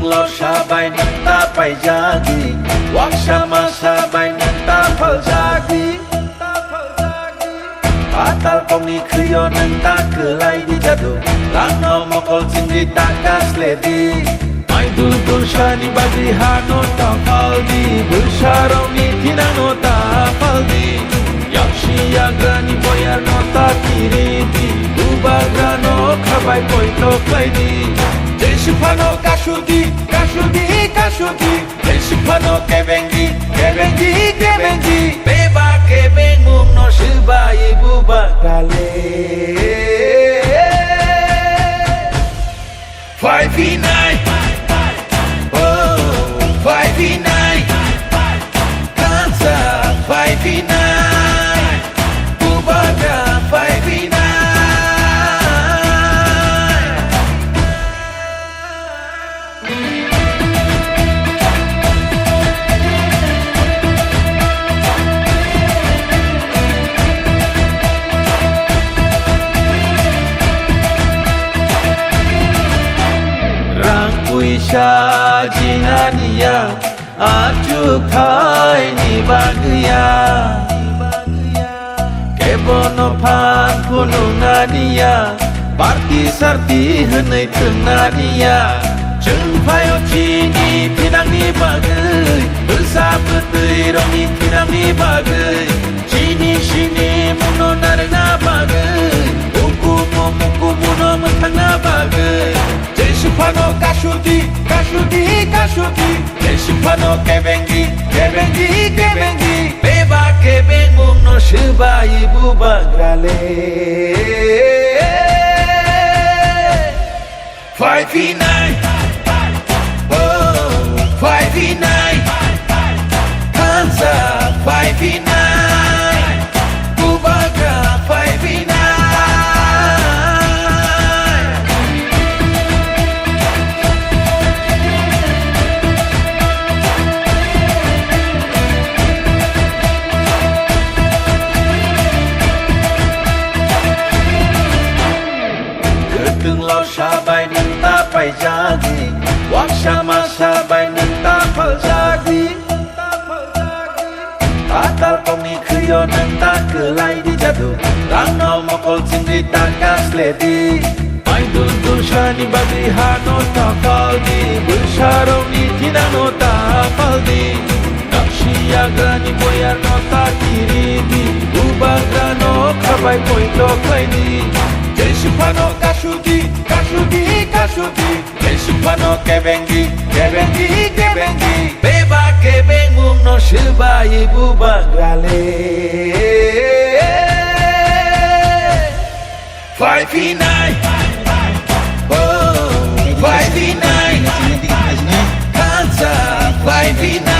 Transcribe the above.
Ketenglo sabay nagtapay jagi, wag sama sabay nagtapal jagi. Patal kong ikriyo ng takelay di jadu, lano mokol sindi takas ledi. May dudul siya ni badihano tapal di, bersaraw ni tinano tapal di. Yakshi agrani boyar no takiriti, ubagrano kabay poito klaidi. Deshipano kashudi, kashudi, kashudi, deshipano kebengi, kebengi, kebengi. Beba kebengum no shibai bubagale. 5v9, oh 5v9, Kansa 5v9, Bubaga 5v9. Isya jinania ajuk thai ni bagya kebono phan punungania parti sarti hanai tengania jeng phayo chini pinang ni bagai bersab betui romi pinang ni bagai chini shini muno narna bagai muku muno mentang bagai. Deshipano kashudi, kashudi, kashudi, deshipano kebengi, kebengi, kebengi. Beba kebengum no shibai bubagrale. 5v9, oh 5v9, Kansa 5v9, Bubaga 5v9. Ketenglo sabay nagtapay jagi, wag sama sabay nagtapal jagi. Patal kong ikriyo ng takelay di jadu, lano mokol sindi takas ledi. May dudul siya ni badihano tapal di, bersaraw ni tinano tapal di. Yakshi agrani boyar no takiriti, ubagrano kabay poito klaidi. Deshipano kashudi, kashudi, kashudi, deshipano kebengi, kebengi, kebengi. Beba kebengum no shibai bubagrale. 5v9, oh 5v9, Kansa 5v9.